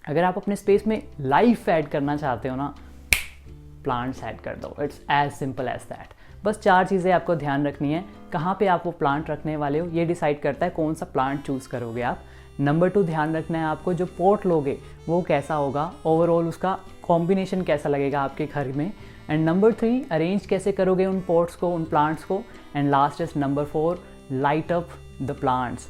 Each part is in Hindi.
अगर आप अपने स्पेस में लाइफ ऐड करना चाहते हो ना, प्लांट्स ऐड कर दो। It's as simple as that. बस 4 चीज़ें आपको ध्यान रखनी है। कहाँ पे आप वो प्लांट रखने वाले हो ये डिसाइड करता है कौन सा प्लांट चूज़ करोगे आप। नंबर 2, ध्यान रखना है आपको जो पॉट लोगे वो कैसा होगा, ओवरऑल उसका कॉम्बिनेशन कैसा लगेगा आपके घर में। एंड नंबर 3, अरेंज कैसे करोगे उन पॉट्स को, उन प्लांट्स को। And last is number 4, light up the plants.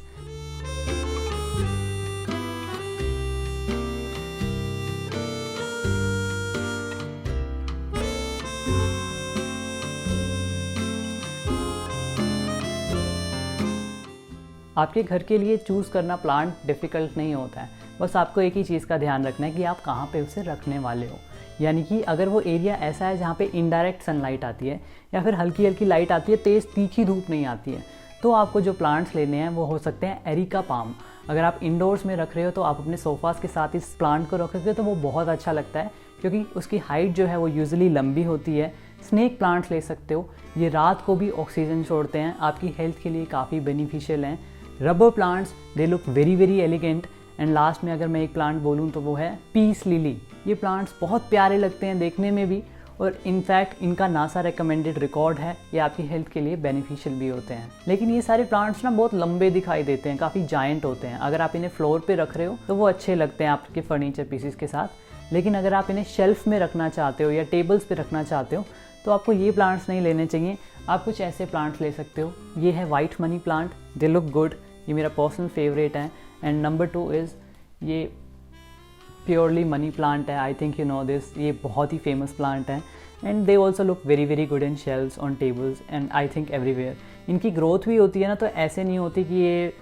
आपके घर के लिए चूज़ करना प्लांट डिफ़िकल्ट नहीं होता है। बस आपको एक ही चीज़ का ध्यान रखना है कि आप कहाँ पे उसे रखने वाले हो। यानी कि अगर वो एरिया ऐसा है जहाँ पे इनडायरेक्ट सनलाइट आती है या फिर हल्की हल्की लाइट आती है, तेज़ तीखी धूप नहीं आती है, तो आपको जो प्लांट्स लेने हैं वो हो सकते हैं एरिका पाम। अगर आप इंडोर्स में रख रहे हो तो आप अपने सोफ़ाज़ के साथ इस प्लांट को रखोगे तो वो बहुत अच्छा लगता है, क्योंकि उसकी हाइट जो है वो यूजुअली लंबी होती है। स्नेक प्लांट्स ले सकते हो, ये रात को भी ऑक्सीजन छोड़ते हैं, आपकी हेल्थ के लिए काफ़ी बेनिफिशियल हैं। Rubber plants, they look very very elegant. And last में अगर मैं एक प्लांट बोलूँ तो वो है पीस लिली। ये प्लांट्स बहुत प्यारे लगते हैं देखने में भी, और इनफैक्ट इनका नासा रिकमेंडेड रिकॉर्ड है, ये आपकी हेल्थ के लिए बेनिफिशियल भी होते हैं। लेकिन ये सारे प्लांट्स ना बहुत लंबे दिखाई देते हैं, काफ़ी जायंट होते हैं। अगर आप इन्हें फ्लोर पे रख रहे हो तो वो अच्छे लगते हैं आपके फर्नीचर पीसेस के साथ, लेकिन अगर आप इन्हें शेल्फ में रखना चाहते हो या टेबल्स पे रखना चाहते हो तो आपको ये प्लांट्स नहीं लेने चाहिए। आप कुछ ऐसे प्लांट्स ले सकते हो। ये है white money plant, they look good, ये मेरा पर्सनल फेवरेट है। एंड नंबर 2 इज़ ये प्योरली मनी प्लांट है, I think you know this, ये बहुत ही फेमस प्लांट है। And they also look very very good in shelves, on tables and I think everywhere. इनकी ग्रोथ भी होती है ना, तो ऐसे नहीं होती कि ये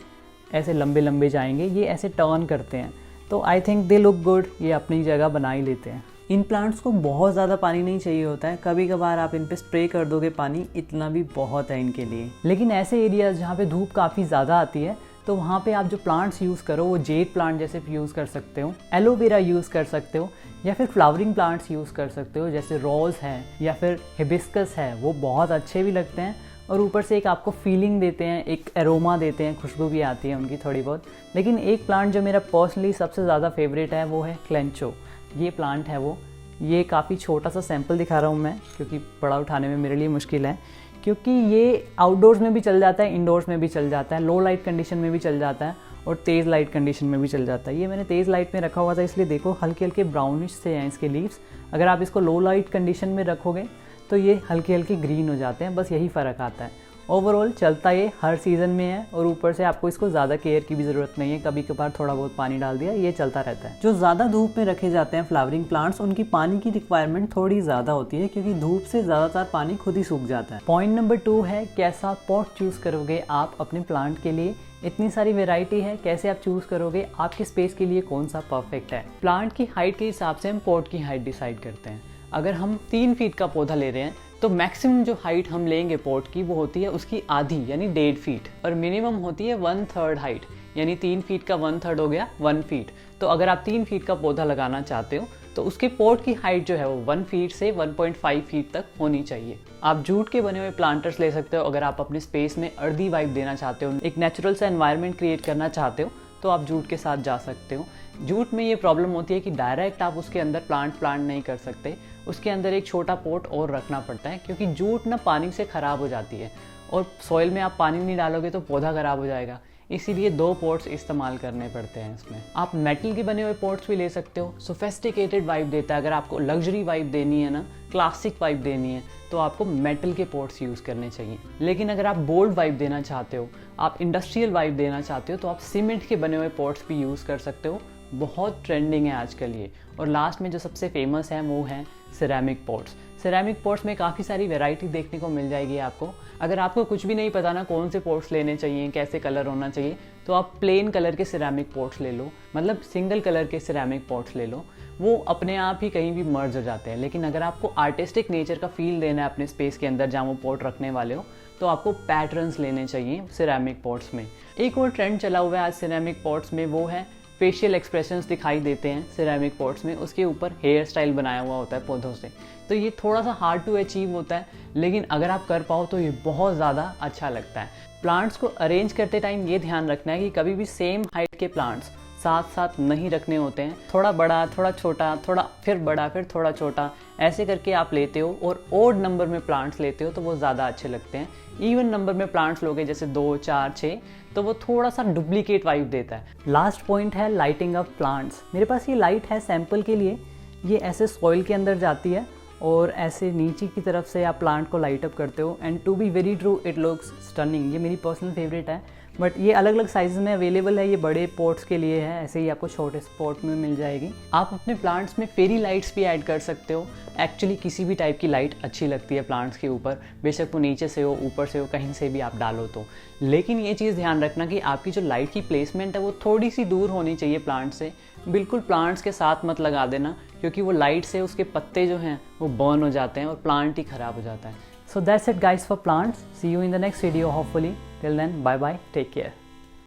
ऐसे लंबे लंबे जाएंगे, ये ऐसे टर्न करते हैं, तो I think they look good, ये अपनी जगह बना ही लेते हैं। इन प्लांट्स को बहुत ज़्यादा पानी नहीं चाहिए होता है, कभी कभार आप इन पे स्प्रे कर दोगे पानी, इतना भी बहुत है इनके लिए। लेकिन ऐसे एरियाज़ जहाँ पे धूप काफ़ी ज़्यादा आती है तो वहाँ पे आप जो प्लांट्स यूज़ करो वो जेड प्लांट जैसे यूज़ कर सकते हो, एलोवेरा यूज़ कर सकते हो, या फिर फ्लावरिंग प्लांट्स यूज़ कर सकते हो जैसे रोज़ है या फिर हिबिस्कस है। वो बहुत अच्छे भी लगते हैं और ऊपर से एक आपको फीलिंग देते हैं, एक एरोमा देते हैं, खुशबू भी आती है उनकी थोड़ी बहुत। लेकिन एक प्लांट जो मेरा पर्सनली सबसे ज़्यादा फेवरेट है वो है क्लेंचो। ये प्लांट है वो, ये काफ़ी छोटा सा सैंपल दिखा रहा हूँ मैं, क्योंकि बड़ा उठाने में मेरे लिए मुश्किल है, क्योंकि ये आउटडोर्स में भी चल जाता है, इंडोर्स में भी चल जाता है, लो लाइट कंडीशन में भी चल जाता है और तेज़ लाइट कंडीशन में भी चल जाता है। ये मैंने तेज़ लाइट में रखा हुआ था, इसलिए देखो हल्के हल्के ब्राउनिश से हैं इसके लीव्स। अगर आप इसको लो लाइट कंडीशन में रखोगे तो ये हल्के हल्के ग्रीन हो जाते हैं, बस यही फ़र्क आता है। ओवरऑल चलता ये हर सीज़न में है और ऊपर से आपको इसको ज़्यादा केयर की भी ज़रूरत नहीं है, कभी कभार थोड़ा बहुत पानी डाल दिया, ये चलता रहता है। जो ज़्यादा धूप में रखे जाते हैं फ्लावरिंग प्लांट्स, उनकी पानी की रिक्वायरमेंट थोड़ी ज़्यादा होती है, क्योंकि धूप से ज़्यादातर पानी खुद ही सूख जाता है। पॉइंट नंबर 2 है कैसा पॉट चूज़ करोगे आप अपने प्लांट के लिए। इतनी सारी वेराइटी है, कैसे आप चूज़ करोगे, आपके स्पेस के लिए कौन सा परफेक्ट है। प्लांट की हाइट के हिसाब से हम पॉट की हाइट डिसाइड करते हैं। अगर हम 3 फीट का पौधा ले रहे हैं तो मैक्सिमम जो हाइट हम लेंगे पॉट की वो होती है उसकी आधी यानी 1.5 फीट, और मिनिमम होती है 1/3 हाइट, यानी 3 फीट का 1/3 हो गया 1 फीट। तो अगर आप 3 फीट का पौधा लगाना चाहते हो तो उसके पॉट की हाइट जो है वो 1 फीट से 1.5 फीट तक होनी चाहिए। आप जूट के बने हुए प्लांटर्स ले सकते हो अगर आप अपने स्पेस में अर्दी वाइब देना चाहते हो, एक नेचुरल सा एनवायरनमेंट क्रिएट करना चाहते हो, तो आप जूट के साथ जा सकते हो। जूट में ये प्रॉब्लम होती है कि डायरेक्ट आप उसके अंदर प्लांट नहीं कर सकते, उसके अंदर एक छोटा पॉट और रखना पड़ता है, क्योंकि जूट ना पानी से ख़राब हो जाती है और सॉइल में आप पानी नहीं डालोगे तो पौधा ख़राब हो जाएगा। इसीलिए 2 पॉट्स इस्तेमाल करने पड़ते हैं इसमें। आप मेटल के बने हुए पॉट्स भी ले सकते हो, सोफेस्टिकेटेड वाइब देता है। अगर आपको लग्जरी वाइब देनी है ना, क्लासिक वाइब देनी है, तो आपको मेटल के पॉट्स यूज़ करने चाहिए। लेकिन अगर आप बोल्ड वाइब देना चाहते हो, आप इंडस्ट्रियल वाइब देना चाहते हो, तो आप सीमेंट के बने हुए पॉट्स भी यूज़ कर सकते हो, बहुत ट्रेंडिंग है आजकल ये। और लास्ट में जो सबसे फेमस है वो है सिरेमिक पॉट्स। सिरेमिक पॉट्स में काफ़ी सारी वैरायटी देखने को मिल जाएगी आपको। अगर आपको कुछ भी नहीं पता ना कौन से पॉट्स लेने चाहिए, कैसे कलर होना चाहिए, तो आप प्लेन कलर के सिरेमिक पॉट्स ले लो, मतलब सिंगल कलर के सिरेमिक पॉट्स ले लो, वो अपने आप ही कहीं भी मर्ज हो जाते हैं। लेकिन अगर आपको आर्टिस्टिक नेचर का फील देना है अपने स्पेस के अंदर जहाँ वो पॉट रखने वाले हो, तो आपको पैटर्न्स लेने चाहिए सिरेमिक पॉट्स में। एक और ट्रेंड चला हुआ है आज सिरेमिक पॉट्स में, वो है फेशियल एक्सप्रेशंस दिखाई देते हैं सिरेमिक पॉट्स में, उसके ऊपर हेयर स्टाइल बनाया हुआ होता है पौधों से। तो ये थोड़ा सा हार्ड टू अचीव होता है, लेकिन अगर आप कर पाओ तो ये बहुत ज़्यादा अच्छा लगता है। प्लांट्स को अरेंज करते टाइम ये ध्यान रखना है कि कभी भी सेम हाइट के प्लांट्स साथ साथ नहीं रखने होते हैं। थोड़ा बड़ा, थोड़ा छोटा, थोड़ा फिर बड़ा, फिर थोड़ा छोटा, ऐसे करके आप लेते हो और ओड नंबर में प्लांट्स लेते हो तो वो ज़्यादा अच्छे लगते हैं। इवन नंबर में प्लांट्स लोगे जैसे 2, 4, 6 तो वो थोड़ा सा डुप्लीकेट वाइब देता है। लास्ट पॉइंट है लाइटिंग अप प्लांट्स। मेरे पास ये लाइट है सैम्पल के लिए। ये ऐसे सॉइल के अंदर जाती है और ऐसे नीचे की तरफ से आप प्लांट को लाइट अप करते हो and to be very true it looks stunning. ये मेरी पर्सनल फेवरेट है, बट ये अलग अलग साइज़ में अवेलेबल है। ये बड़े पॉट्स के लिए है, ऐसे ही आपको छोटे पॉट में मिल जाएगी। आप अपने प्लांट्स में फेरी लाइट्स भी ऐड कर सकते हो। एक्चुअली किसी भी टाइप की लाइट अच्छी लगती है प्लांट्स के ऊपर, बेशक वो नीचे से हो, ऊपर से हो, कहीं से भी आप डालो तो। लेकिन ये चीज़ ध्यान रखना कि आपकी जो लाइट की प्लेसमेंट है वो थोड़ी सी दूर होनी चाहिए प्लांट से। बिल्कुल प्लांट्स के साथ मत लगा देना, क्योंकि वो लाइट से उसके पत्ते जो हैं वो बर्न हो जाते हैं और प्लांट ही ख़राब हो जाता है। So that's it guys for plants. See you in the next video hopefully. Till then, bye bye. Take care.